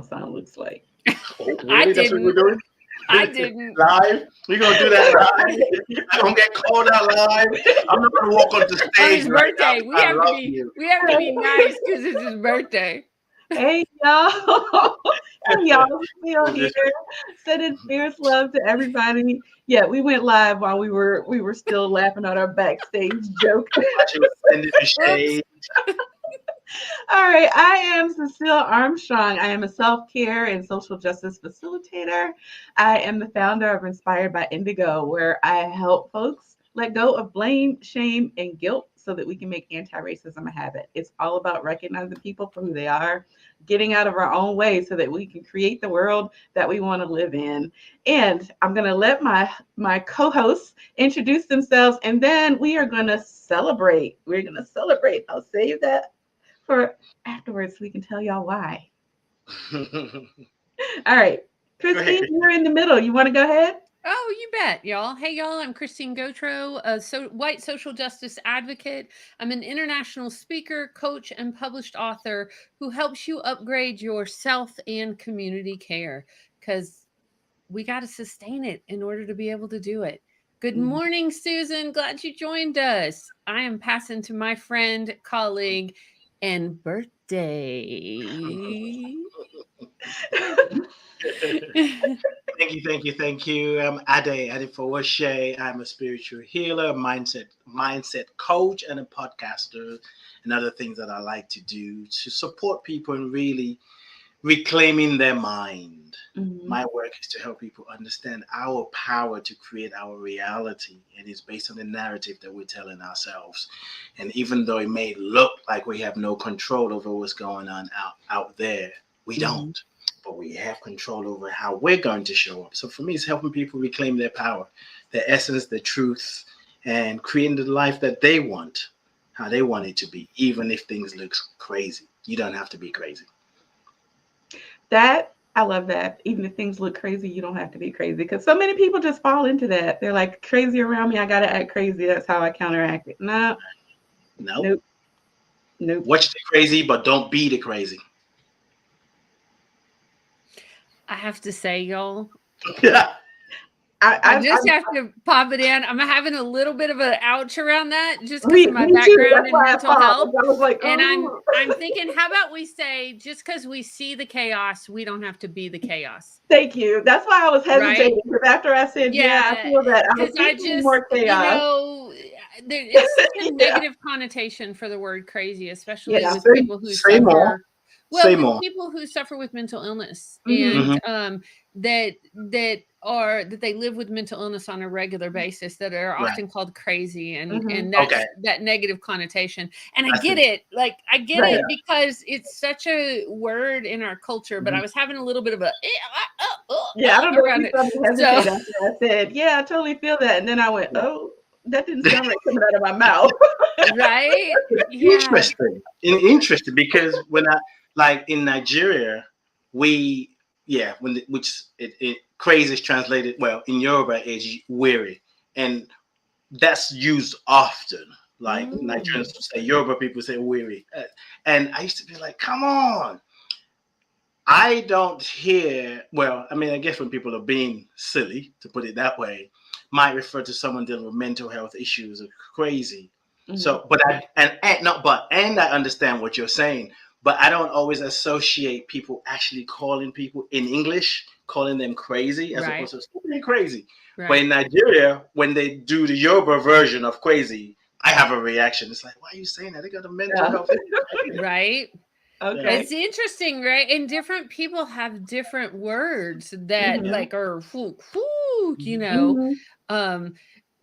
Sign looks like. Oh, I really? That's what we're didn't. doing? I didn't. Live? We're gonna do that live. I'm gonna get called out live. I'm not gonna walk onto On stage his right now. birthday, we I have to love be you. we have to be nice because it's his birthday. Hey y'all. Hey y'all, still We'll here. just Sending fierce love to everybody. Yeah, we went live while we were still laughing at our backstage joke. watch you send it to Oops. shade. All right, I am Cecile Armstrong. I am a self care and social justice facilitator. I am the founder of Inspired by Indigo, where I help folks let go of blame, shame, and guilt so that we can make anti racism a habit. It's all about recognizing people for who they are, getting out of our own way so that we can create the world that we want to live in. And I'm going to let my co hosts introduce themselves, and then we are going to celebrate. We're going to celebrate. I'll save that for afterwards so we can tell y'all why. Go All right. ahead, Christine, Chris. you're in the middle. You want to go ahead? Oh, you bet, y'all. Hey, y'all. I'm Christine Gautreaux, a white social justice advocate. I'm an international speaker, coach, and published author who helps you upgrade your self and community care because we got to sustain it in order to be able to do it. Good Mhm. morning, Susan. Glad you joined us. I am passing to my friend, colleague, and birthday. Thank you. I'm Anifowose. I'm a spiritual healer, mindset coach, and a podcaster, and other things that I like to do to support people in really reclaiming their mind. Mhm. My work is to help people understand our power to create our reality, and it's based on the narrative that we're telling ourselves. And even though it may look like we have no control over what's going on out there, we Mhm. don't. But we have control over how we're going to show up. So for me, it's helping people reclaim their power, their essence, their truth, and creating the life that they want, how they want it to be, even if things look crazy. You don't have to be crazy. That I love that. Even if things look crazy, you don't have to be crazy because so many people just fall into that. They're like crazy around me. I gotta act crazy. That's how I counteract it. No, No, nope, nope. watch the crazy, but don't be the crazy. I have to say, y'all, Yeah. I I just have to pop it in. I'm having a little bit of an ouch around that just because of my me too. background That's in why I mental paused. health. I was like, And I'm oh. I'm thinking, how about we say just because we see the chaos, we don't have to be the chaos. Thank you. That's why I was Right? hesitating because after I said, yeah, I Yeah. feel that, I was Because I thinking just, more chaos. it's such a Yeah. negative connotation for the word crazy, especially Yeah. with people who Say more. suffer. Well, Say with more. people who suffer with mental illness Hmm. and Hmm. that they live with mental illness on a regular basis that are Right. often called crazy, Hmm. and Okay. that's that negative connotation. And I I get see. it. Like I get Right. it because it's such a word in our culture, but I Mhm. was having a little bit of a Yeah. I don't know if around you it. saw me So hesitate after I said, yeah, I totally feel that. And then I went, oh, that didn't sound right coming out of my mouth. right? Yeah. Interesting. Interesting because when I like in Nigeria, we yeah when which it crazy is translated well in Yoruba is weary, and that's used often. Like Mm. Nigerians say, Yoruba people say weary, and I used to be like, come on. I don't hear, well, I mean, I guess when people are being silly, to put it that way, might refer to someone dealing with mental health issues or crazy. Hmm. So, but and I understand what you're saying, but I don't always associate people actually calling people in English, calling them crazy as Right. opposed to being crazy. But Right. in Nigeria, when they do the Yoruba version of crazy, I have a reaction. It's like, why are you saying that? They got a mental Yeah. health issue. Right. Yeah. Okay. It's interesting, right? And different people have different words that Hmm. like are whoo, whoo, Hmm. um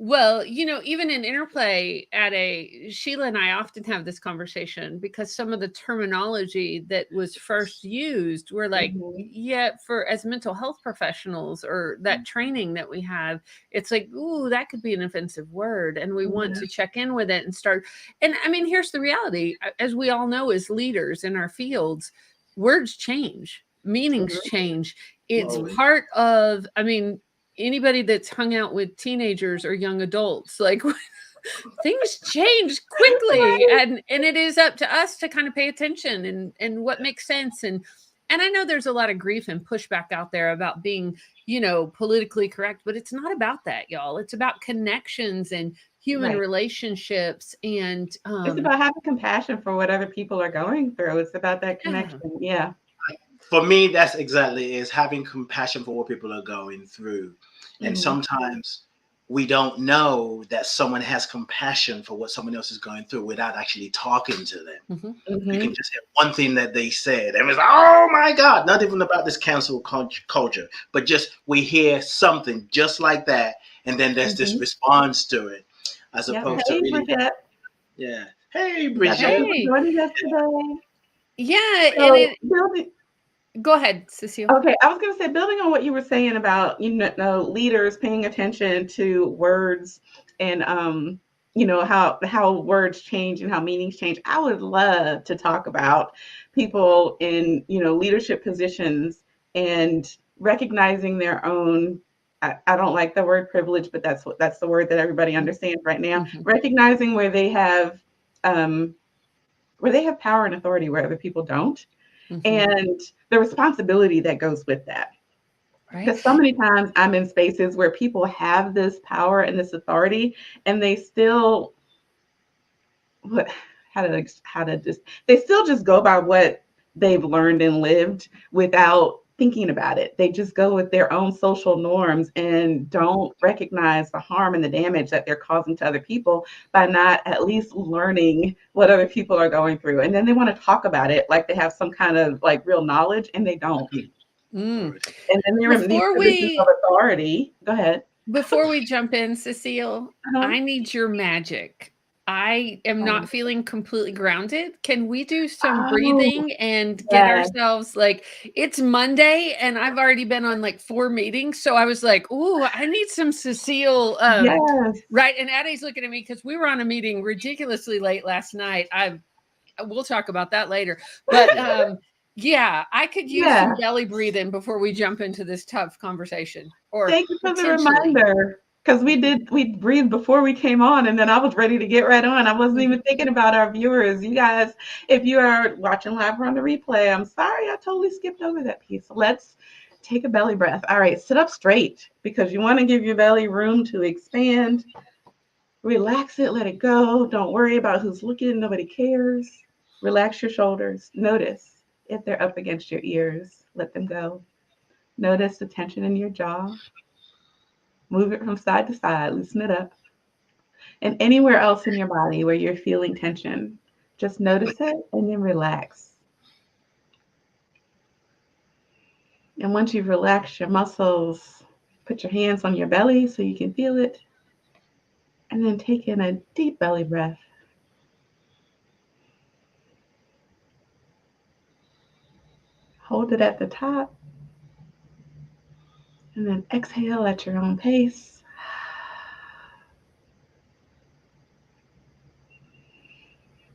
well, even in interplay at a Sheila and I often have this conversation because some of the terminology that was first used were like, Hmm. yeah, for as mental health professionals or that training that we have, it's like, ooh, that could be an offensive word. And we want Hmm. to check in with it and start. And I mean, here's the reality, as we all know, as leaders in our fields, words change, meanings change. It's Oh, part of, I mean, anybody that's hung out with teenagers or young adults, like things change quickly, and it is up to us to kind of pay attention and what makes sense. And I know there's a lot of grief and pushback out there about being, politically correct, but it's not about that, y'all. It's about connections and human Right. relationships. And It's about having compassion for what other people are going through. It's about that connection. Yeah. For me, that's exactly is having compassion for what people are going through. And Mhm. sometimes we don't know that someone has compassion for what someone else is going through without actually talking to them. Mhm. You can Mhm. just hear one thing that they said, and it's like, oh my God, not even about this cancel culture, but just we hear something just like that, and then there's this Mhm. response to it, as Yep. opposed to Hey, really, Bridget. yeah, hey, Yeah, thank you Bridget. for Hey, joining us today. yeah, and So building go ahead, Cecile. Okay, I was going to say, building on what you were saying about leaders paying attention to words and how words change and how meanings change. I would love to talk about people in leadership positions and recognizing their own. I don't like the word privilege, but that's the word that everybody understands right now. Mhm. Recognizing um, where they have power and authority where other people don't, Mhm. and the responsibility that goes with that. Right. Because so many times I'm in spaces where people have this power and this authority, and they still what how to just they still just go by what they've learned and lived without thinking about it. They just go with their own social norms and don't recognize the harm and the damage that they're causing to other people by not at least learning what other people are going through. And then they want to talk about it like they have some kind of like real knowledge, and they don't. Mm. And then they're in these Before positions of we authority. Go ahead. before we jump in, Cecile, Uh-huh. I need your magic. I am not feeling completely grounded. Can we do some Oh, breathing and get yes, ourselves like it's Monday and I've already been on like 4 meetings. So I was like, ooh, I need some Cecile. yes, Right. And Addie's looking at me because we were on a meeting ridiculously late last night. We'll talk about that later. But Yeah. yeah, I could use yeah. some belly breathing before we jump into this tough conversation, or Thank you for the potentially. reminder. Because we breathed before we came on, and then I was ready to get right on. I wasn't even thinking about our viewers. You guys, if you are watching live or on the replay, I'm sorry I totally skipped over that piece. Let's take a belly breath. All right, sit up straight because you want to give your belly room to expand. Relax it, let it go. Don't worry about who's looking, nobody cares. Relax your shoulders. Notice if they're up against your ears, let them go. Notice the tension in your jaw. Move it from side to side, loosen it up. And anywhere else in your body where you're feeling tension, just notice it and then relax. And once you've relaxed your muscles, put your hands on your belly so you can feel it. And then take in a deep belly breath. Hold it at the top. And then exhale at your own pace.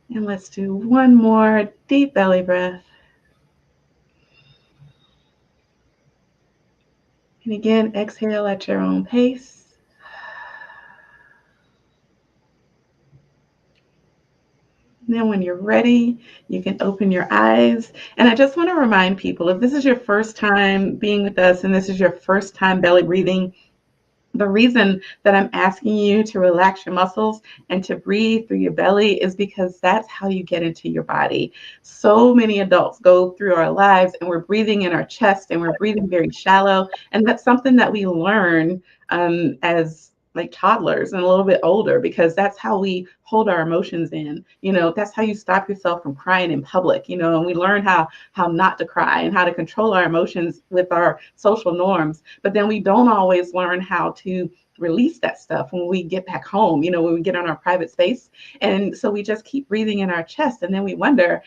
And let's do one more deep belly breath. And again, exhale at your own pace. And then when you're ready, you can open your eyes. And I just want to remind people, if this is your first time being with us and this is your first time belly breathing, the reason that I'm asking you to relax your muscles and to breathe through your belly is because that's how you get into your body. So many adults go through our lives and we're breathing in our chest and we're breathing very shallow. And that's something that we learn as like toddlers and a little bit older because that's how we hold our emotions in. That's how you stop yourself from crying in public. And we learn how not to cry and how to control our emotions with our social norms. But then we don't always learn how to release that stuff when we get back home, when we get on our private space. And so we just keep breathing in our chest. And then we wonder,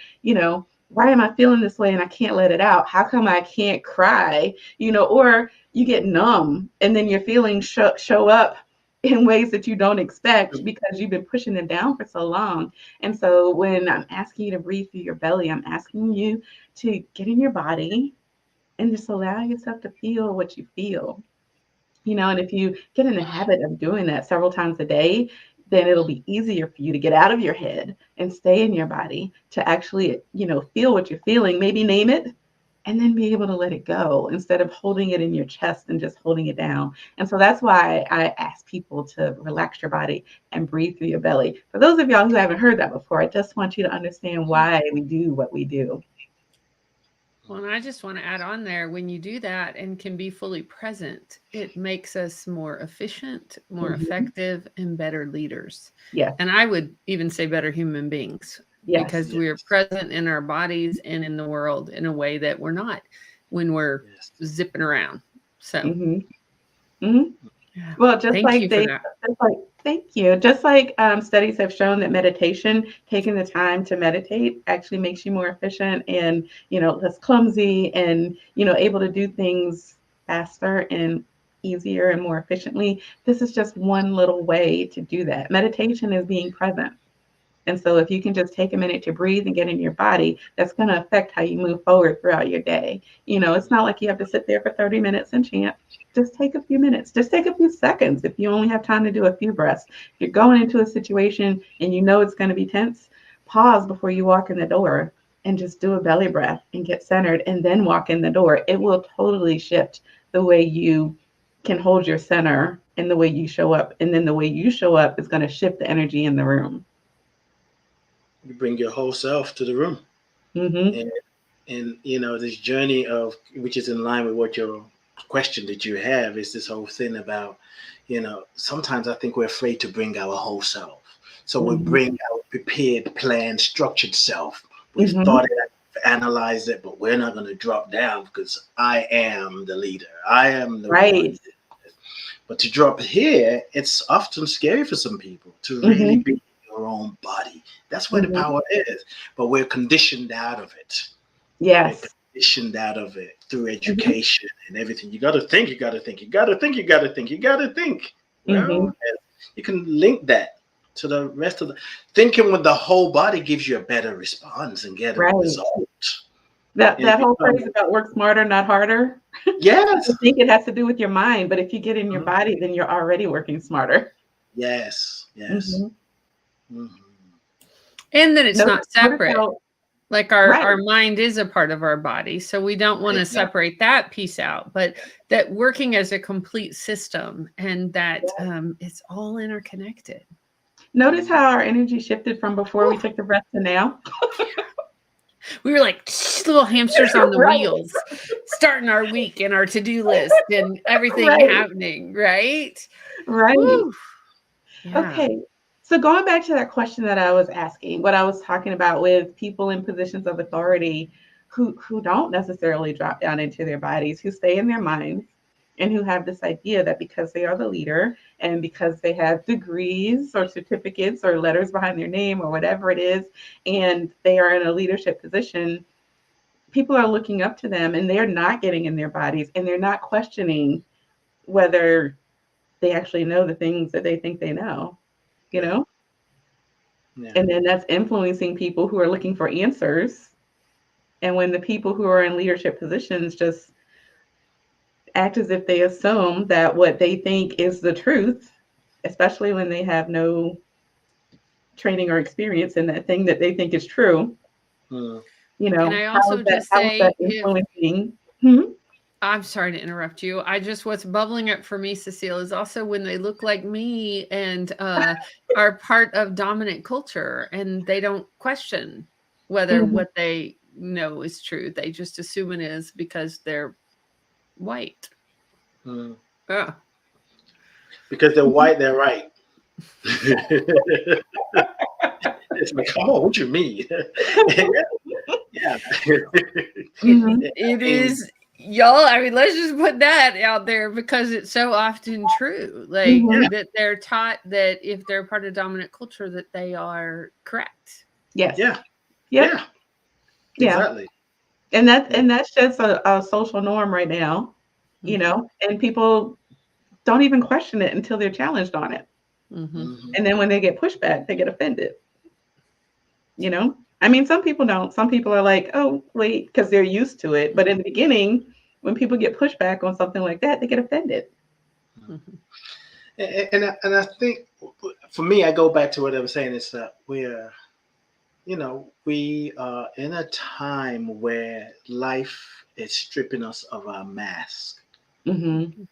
why am I feeling this way and I can't let it out? How come I can't cry? Or you get numb and then your feelings show up in ways that you don't expect because you've been pushing them down for so long. And so when I'm asking you to breathe through your belly, I'm asking you to get in your body and just allow yourself to feel what you feel. And if you get in the habit of doing that several times a day, then it'll be easier for you to get out of your head and stay in your body to actually, feel what you're feeling, maybe name it, and then be able to let it go instead of holding it in your chest and just holding it down. And so that's why I ask people to relax your body and breathe through your belly. For those of y'all who haven't heard that before, I just want you to understand why we do what we do. Well, and I just want to add on there, when you do that and can be fully present, it makes us more efficient, more Mhm. effective, and better leaders. Yes, And I would even say better human beings, yes. because Yes. we are present in our bodies and in the world in a way that we're not when we're Yes. zipping around. So, Hmm. Hmm. yeah. Well, just Thank like you for they, that. just like, thank you. Just like studies have shown that meditation, taking the time to meditate, actually makes you more efficient and less clumsy, and able to do things faster and easier and more efficiently. This is just one little way to do that. Meditation is being present. And so if you can just take a minute to breathe and get in your body, that's going to affect how you move forward throughout your day. It's not like you have to sit there for 30 minutes and chant. Just take a few minutes. Just take a few seconds if you only have time to do a few breaths. If you're going into a situation and you know it's going to be tense, pause before you walk in the door and just do a belly breath and get centered and then walk in the door. It will totally shift the way you can hold your center and the way you show up. And then the way you show up is going to shift the energy in the room. You bring your whole self to the room. Hmm. And this journey of, which is in line with what your question that you have, is this whole thing about, sometimes I think we're afraid to bring our whole self. So we Hmm. bring our prepared, planned, structured self. We've Hmm. thought it, analyzed it, but we're not going to drop down because I am the leader. I am the one. Right. But to drop here, it's often scary for some people to really Hmm. be in your own body. That's where the Hmm. power is. But we're conditioned out of it. We're Yes. conditioned out of it through Hmm. education and everything. You got to think, you got to think, you got to think, you got to think, you got to think. Well, Hmm. you can link that to the rest of the thinking with the whole body gives you a better response and get a Right. result. That And if that you whole come, phrase about work smarter, not harder. yes, People think it has to do with your mind, but if you get in your mhm, body, then you're already working smarter. yes, yes. Hmm. Mhm. And that it's Notice, not notice separate. how Like right. our mind is a part of our body, so we don't want to Yeah, separate that piece out, but that working as a complete system, and that it's all interconnected. Notice mhm. how our energy shifted from before we Whew. took the breath to now. We were like little hamsters on the Right. wheels, starting our week and our to-do list and everything Right. happening, right? Right. Woo. Yeah. Okay. So going back to that question that I was asking, what I was talking about with people in positions of authority who don't necessarily drop down into their bodies, who stay in their minds, and who have this idea that because they are the leader and because they have degrees or certificates or letters behind their name or whatever it is, and they are in a leadership position, people are looking up to them and they're not getting in their bodies and they're not questioning whether they actually know the things that they think they know, you Yeah, know? yeah. And then that's influencing people who are looking for answers. And when the people who are in leadership positions just act as if they assume that what they think is the truth, especially when they have no training or experience in that thing that they think is true, Mm. Can I how is also that just how is that say, if influencing? Hmm? I'm sorry to interrupt you. I just what's bubbling up for me, Cecile, is also when they look like me and are part of dominant culture and they don't question whether Hmm. what they know is true. They just assume it is because they're white. Mm. Yeah. Because they're white, they're right. It's like, come on, what you mean? Yeah. It Hmm. it And is, y'all. I mean, let's just put that out there because it's so often true. Like Hmm. yeah, that they're taught that if they're part of dominant culture, that they are correct. Yes. yeah, Yep. yeah, Yeah. exactly. And that Yeah. and that's just a social norm right now, Hmm. and people don't even question it until they're challenged on it. Hmm. Mhm. And then when they get pushback, they get offended, you know? I mean, some people don't. Some people are like, oh, wait, because they're used to it. But in the beginning, when people get pushback on something like that, they get offended. Hmm. And I think for me, I go back to what I was saying is that we are in a time where life is stripping us of our mask. Mm-hmm.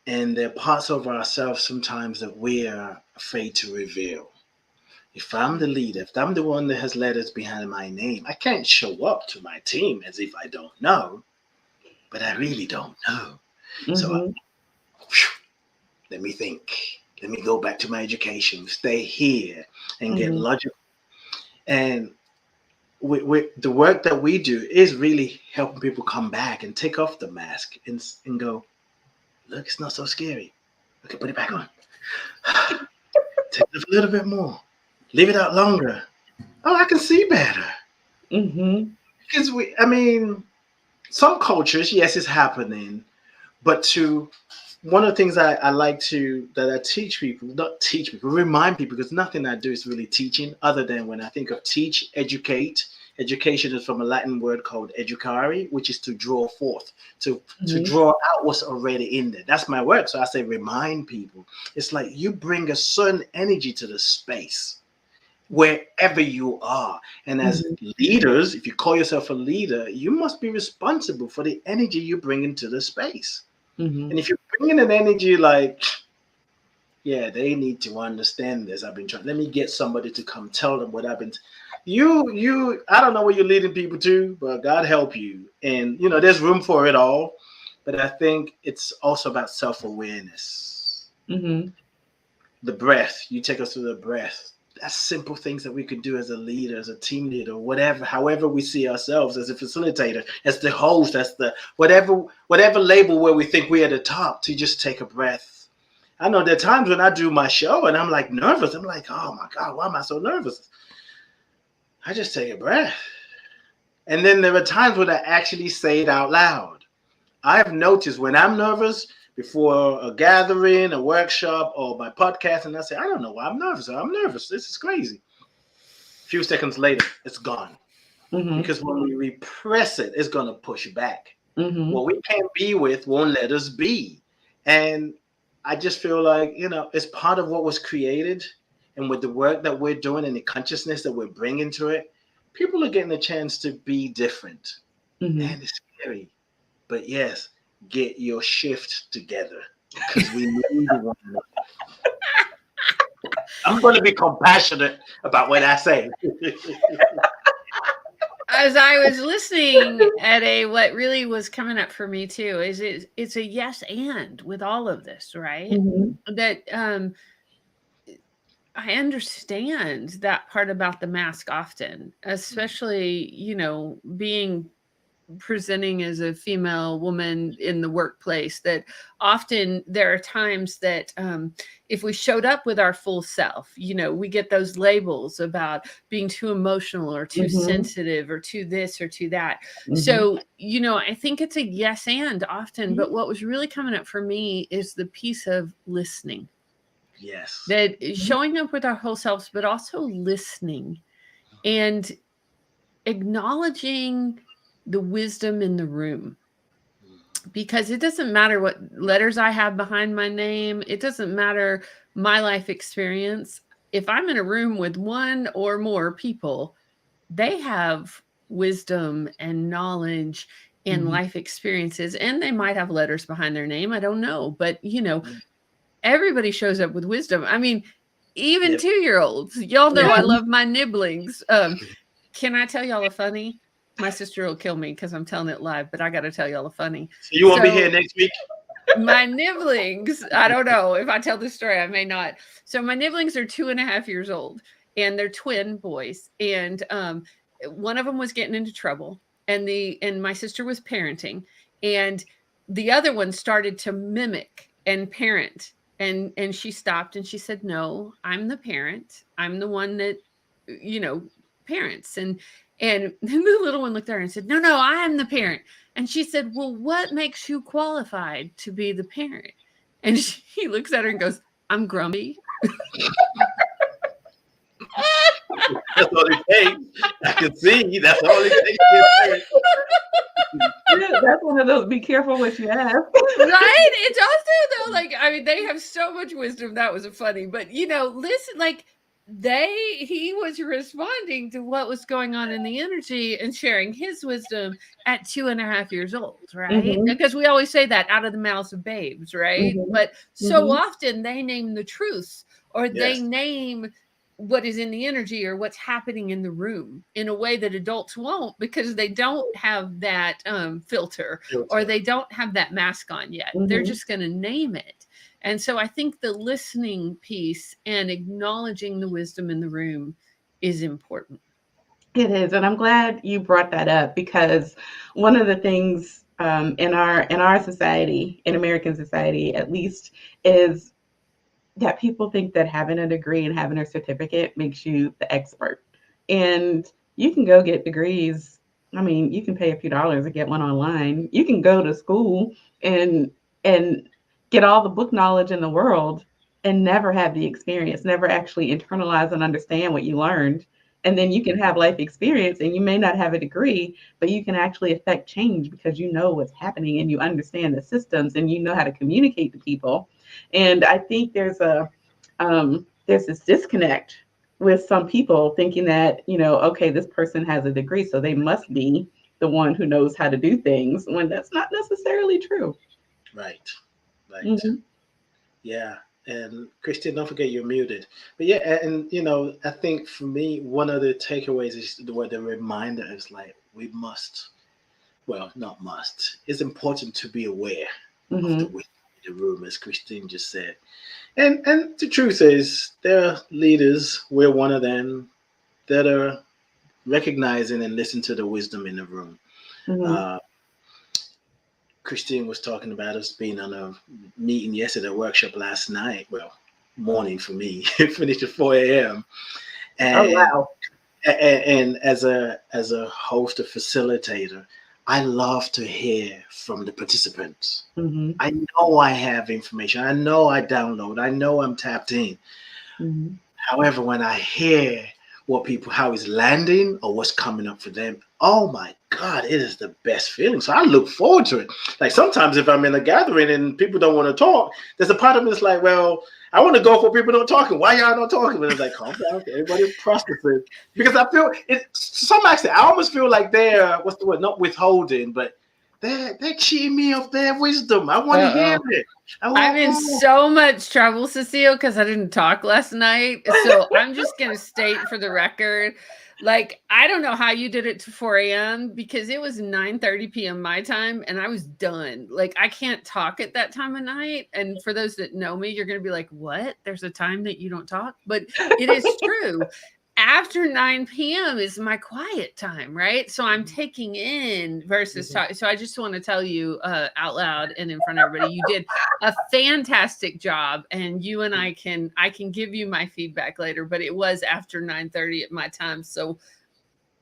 And there are parts of ourselves sometimes that we are afraid to reveal. If I'm the leader, if I'm the one that has letters behind my name, I can't show up to my team as if I don't know, but I really don't know. So Mm-hmm. let me think. Let me go back to my education, stay here and get Mm-hmm. logical. And the work that we do is really helping people come back and take off the mask and go, look, it's not so scary. Okay, put it back on. Take it a little bit more. Leave it out longer. Oh, I can see better. Mm-hmm. Because I mean, some cultures, yes, it's happening, but to one of the things I like to that I teach people, not teach people, remind people, because nothing I do is really teaching, other than when I think of teach, educate. Education is from a Latin word called educare, which is to draw forth, to Mm-hmm. draw out what's already in there. That's my work. So I say remind people. It's like you bring a certain energy to the space wherever you are. And as Mm-hmm. leaders, if you call yourself a leader, you must be responsible for the energy you bring into the space. Mm-hmm. And if you're bringing an energy like, yeah, they need to understand this. I've been trying. Let me get somebody to come tell them what I've been. I don't know where you're leading people to, but God help you. And there's room for it all. But I think it's also about self-awareness. Mm-hmm. The breath. You take us through the breath. That's simple things that we could do as a leader, as a team leader, whatever, however we see ourselves, as a facilitator, as the host, as the whatever label where we think we're at the top, to just take a breath. I know there are times when I do my show and I'm like nervous. I'm like, oh my God, why am I so nervous? I just take a breath. And then there are times when I actually say it out loud. I've noticed when I'm nervous before a gathering, a workshop, or my podcast, and I say, I don't know why I'm nervous. I'm nervous. This is crazy. A few seconds later, it's gone. Mm-hmm. Because when we repress it, it's going to push back. Mm-hmm. What we can't be with won't let us be. And I just feel like, it's part of what was created. And with the work that we're doing and the consciousness that we're bringing to it, people are getting a chance to be different. Mm-hmm. And it's scary. But yes, get your shift together, because we need one another. I'm going to be compassionate about what I say. As I was listening what really was coming up for me too is it's a yes and with all of this, right? Mm-hmm. That I understand that part about the mask often, especially, being presenting as a female woman in the workplace, that often there are times that if we showed up with our full self, we get those labels about being too emotional or too Mm-hmm. sensitive or too this or too that. Mm-hmm. So, I think it's a yes and often, but what was really coming up for me is the piece of listening. Yes. That is showing up with our whole selves, but also listening and acknowledging the wisdom in the room. Because it doesn't matter what letters I have behind my name, it doesn't matter my life experience. If I'm in a room with one or more people, they have wisdom and knowledge and Mm-hmm. life experiences, and they might have letters behind their name. I don't know. But, everybody shows up with wisdom. I mean, even Yep. 2-year-olds. Y'all know I Yeah. love my nibblings. Can I tell y'all a funny? My sister will kill me because I'm telling it live, but I got to tell y'all a funny. So you won't be here next week? My nibblings, I don't know. If I tell this story, I may not. So my nibblings are 2.5 years old, and they're twin boys. And one of them was getting into trouble, and my sister was parenting, and the other one started to mimic and parent. And she stopped and she said, "No, I'm the parent. I'm the one that, parents." And the little one looked at her and said, "No, I am the parent." And she said, "Well, what makes you qualified to be the parent?" And he looks at her and goes, "I'm grumpy." That's all it takes. I can see. That's all it takes. That's one of those, be careful what you ask. Right? It's also though, like, I mean, they have so much wisdom. That was funny. But listen, like, he was responding to what was going on in the energy and sharing his wisdom at 2.5 years old, right? Mhm. Because we always say that out of the mouths of babes, right? Mhm. But so Mhm. often they name the truths, or they Yes. name what is in the energy or what's happening in the room in a way that adults won't, because they don't have that filter, or Filter. they don't have that mask on yet. They're Mhm. just going to name it. And so I think the listening piece and acknowledging the wisdom in the room is important. It is, and I'm glad you brought that up because one of the things in our society, in American society at least, is that people think that having a degree and having a certificate makes you the expert. And you can go get degrees. I mean, you can pay a few dollars and get one online. You can go to school and and get all the book knowledge in the world and never have the experience, never actually internalize and understand what you learned. And then you can have life experience and you may not have a degree, but you can actually affect change because you know what's happening and you understand the systems and you know how to communicate to people. And I think there's this disconnect with some people thinking that, okay, this person has a degree, so they must be the one who knows how to do things, when that's not necessarily true. Right. Right. Hmm. Yeah. And Christian, don't forget you're muted. But yeah, and I think for me, one of the takeaways is the reminder is like we must, well, not must. It's important to be aware of the Hmm. wisdom in the room, as Christine just said. And the truth is, there are leaders. We're one of them that are recognizing and listening to the wisdom in the room. Hmm. Uh, Christine was talking about us being on a meeting yesterday, a workshop last night. Well, morning for me, finished at 4 a.m. Oh, And wow. and as a host, a facilitator, I love to hear from the participants. Hmm. I know I have information. I know I download. I know I'm tapped in. Hmm. However, when I hear how it's landing or what's coming up for them, oh my God, it is the best feeling. So I look forward to it. Like sometimes if I'm in a gathering and people don't want to talk, there's a part of me that's like, well, I want to go for people not talking. Why y'all not talking? But it's like, calm down, everybody process it. Because I feel it to some extent, I almost feel like they're what's the word, not withholding, but they're cheating me of their wisdom. I want to hear Uh-oh. it. I I'm want in more. so much trouble, Cecile, because I didn't talk last night. So I'm just going to state for the record, like, I don't know how you did it to 4 a.m. because it was 9:30 p.m. my time and I was done. Like, I can't talk at that time of night. And for those that know me, you're going to be like, what? There's a time that you don't talk? But it is true. After 9 p.m. is my quiet time, right? So I'm taking in versus Mhm. talk. So I just want to tell you out loud and in front of everybody, you did a fantastic job, and you and I can give you my feedback later, but it was after 9:30 at my time, so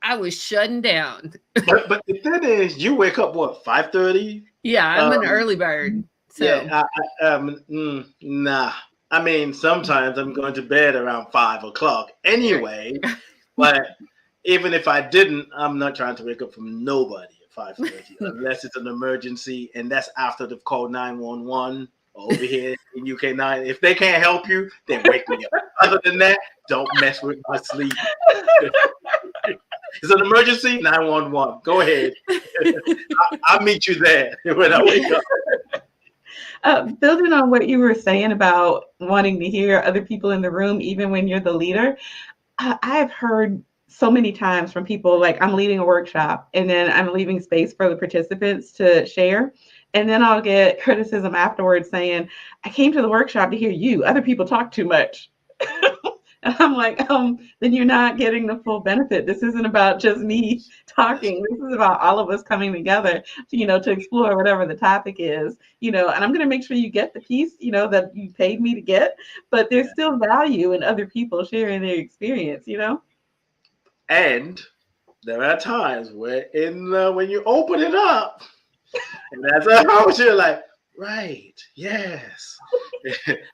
I was shutting down. But the thing is, you wake up what 5:30? Yeah, I'm an Um, early bird. yeah, So nah. I mean, sometimes I'm going to bed around 5 o'clock right. anyway. But even if I didn't, I'm not trying to wake up from nobody at 5:30 unless it's an emergency, and that's after they've called 911 over here in UK 9. If they can't help you, then wake me up. Other than that, don't mess with my sleep. It's an emergency, 911. Go ahead. I'll meet you there when I wake up. Building on what you were saying about wanting to hear other people in the room, even when you're the leader, I've heard so many times from people, like, I'm leading a workshop and then I'm leaving space for the participants to share. And then I'll get criticism afterwards saying, I came to the workshop to hear you. Other people talk too much. And I'm like, then you're not getting the full benefit. This isn't about just me That's talking. This is about all of us coming together, to explore whatever the topic is, and I'm going to make sure you get the piece, that you paid me to get, but there's yeah. still value in other people sharing their experience. And there are times where when you open it up, and as a host, you're like, right, yes.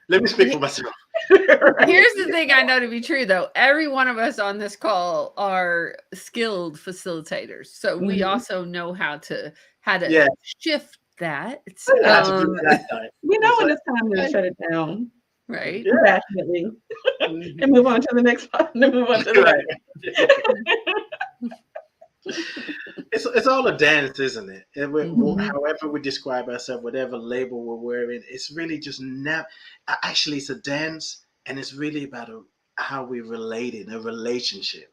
Let me speak for myself. Right. Here's the thing I know to be true, though. Every one of us on this call are skilled facilitators, so we Mhm. also know how to Yeah, shift that. I had to do it last night. We know It's when like, it's time to okay, shut it down. Right. Yeah. Passionately. Mhm. And move on to the next one. And move on to the Right. It's all a dance, isn't it? Mhm. However we describe ourselves, whatever label we're wearing, it's really just actually, it's a dance, and it's really about how we relate in a relationship.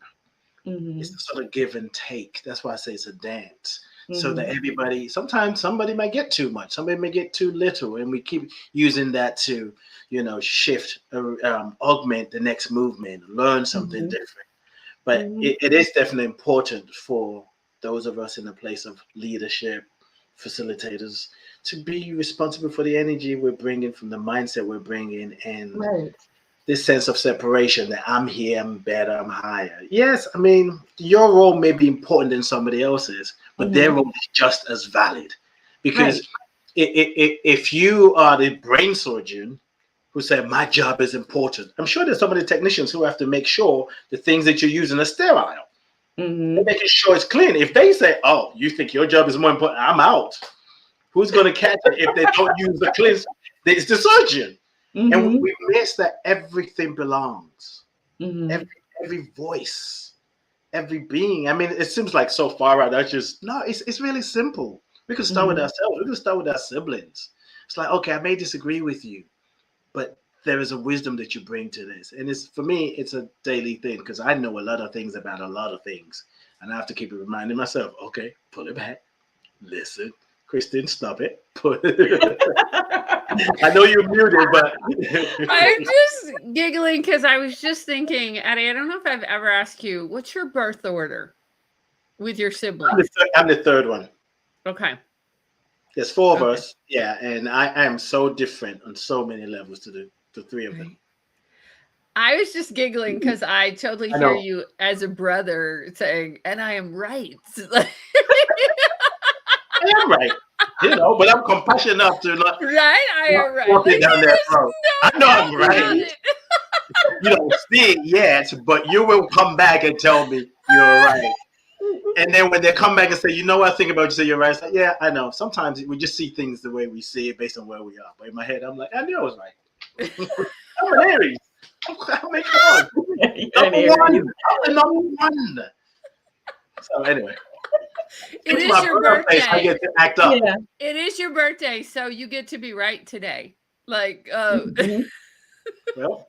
It's Mm-hmm. the sort of give and take. That's why I say it's a dance. So that Mm-hmm. everybody, sometimes somebody might get too much, somebody may get too little, and we keep using that to, shift, augment the next movement, learn something Mm-hmm. different. But Mm-hmm. it is definitely important for those of us in a place of leadership, facilitators, to be responsible for the energy we're bringing, from the mindset we're bringing, and Right. this sense of separation that I'm here, I'm better, I'm higher. Yes, I mean, your role may be important than somebody else's, but their Mm-hmm. role is just as valid. Right. Because if you are the brain surgeon who said, my job is important, I'm sure there's some of the technicians who have to make sure the things that you're using are sterile. They're Mm-hmm. making sure it's clean. If they say, oh, you think your job is more important, I'm out. Who's going to catch it if they don't use the cleanse? It's the surgeon. And Mm-hmm. we miss that everything belongs. Mm-hmm. Every every voice, every being. I mean, it seems like so far out. That's just no. It's really simple. We can start with Mm-hmm. ourselves. We can start with our siblings. It's like, okay, I may disagree with you, but there is a wisdom that you bring to this, and it's, for me, it's a daily thing, because I know a lot of things about a lot of things, and I have to keep reminding myself, okay, pull it back, listen, Kristen, stop it. I know you're muted, but I'm just giggling because I was just thinking, Addie, I don't know if I've ever asked you, what's your birth order with your siblings? I'm the third one. Okay. There's four of Okay. us, yeah, and I am so different on so many levels to the three of them. Right. I was just giggling because I totally I hear know. you as a brother saying, and I am right. I am right, but I'm compassionate enough to Right? I not am right. force Like, it down their there's throat. I no know I'm doubt about right. it. You don't see it yet, but you will come back and tell me you're right. And then when they come back and say, you know what I think about you, say you're right. It's like, yeah, I know. Sometimes we just see things the way we see it based on where we are. But in my head, I'm like, I knew I was right. I'm an Aries. I'll make fun. You're an Number Aries. one. I'm the number one. So anyway, It it's is my your birthday, so I birthday. get to act up. Yeah. It is your birthday, so you get to be right today. Like, Mm-hmm. Well,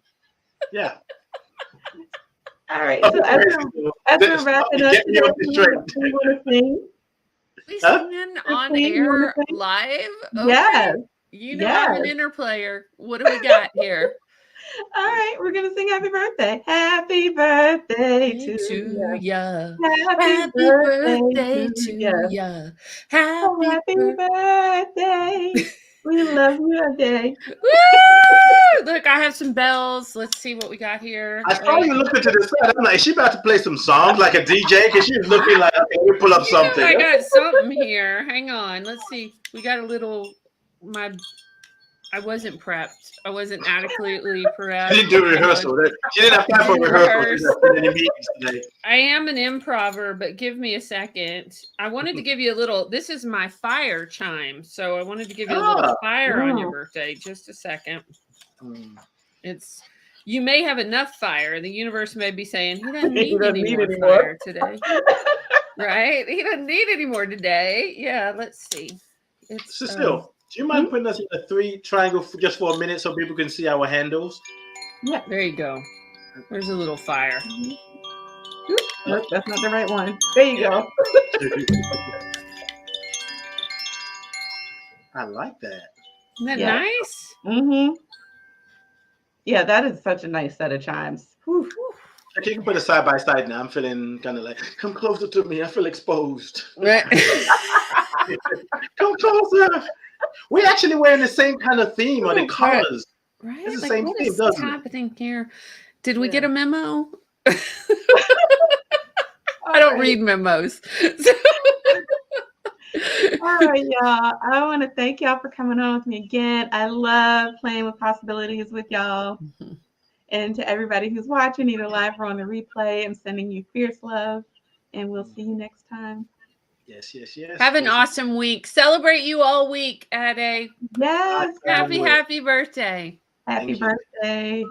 yeah. All right. So Okay, so as we're wrapping up get me today, off the train. do you want to sing? we Huh? singing Or on sing? You want air to sing? live? Okay. Yes. You know I'm an Yes. interplayer. What do we got here? All right. We're gonna sing happy birthday. Happy birthday Birthday to to you. ya. Happy Happy birthday birthday to to you. ya. Oh, Happy happy birthday. birthday. We love you a day. Woo! Look, I have some bells. Let's see what we got here. I saw Right. you looking to the side. I'm like, is she about to play some songs like a DJ? Because she's looking like, okay, let me pull up You know, something. I got something here. Hang on. Let's see. We got a little. I wasn't prepped. I wasn't adequately She prepped. didn't do Hang on. rehearsal. She didn't have time for Didn't rehearsal. She's rehearse. not in any meetings today. I am an improver, but give me a second. I wanted to give you a little. This is my fire chime, so I wanted to give you a little Ah. fire on your Oh. birthday. Just a second. Hmm. It's you may have enough fire. The universe may be saying he doesn't He need doesn't any need more any more. fire today, right? He doesn't need any more today. Yeah, let's see. It's Cecile, do you mind putting us in a three triangle just for a minute so people can see our handles? Yeah. there you go. There's a little fire. Nope, that's not the right one. There you go. I like that. Isn't that Yeah. nice? Mm-hmm. Yeah, that is such a nice set of chimes. Whew. Okay, you can put it side by side now. I'm feeling kind of like, come closer to me. I feel exposed. Right. Come closer. We're actually wearing the same kind of theme or the colors. Right? It's the Like, same what theme, is doesn't it? happening here? Did we Yeah. get a memo? I don't read memos. All right, y'all. I want to thank y'all for coming on with me again. I love playing with possibilities with y'all. And to everybody who's watching, either live or on the replay, I'm sending you fierce love. And we'll see you next time. Yes, yes, yes. Have an awesome week. Celebrate you all week, Ade. Yes. Happy birthday. Happy Thank you. birthday.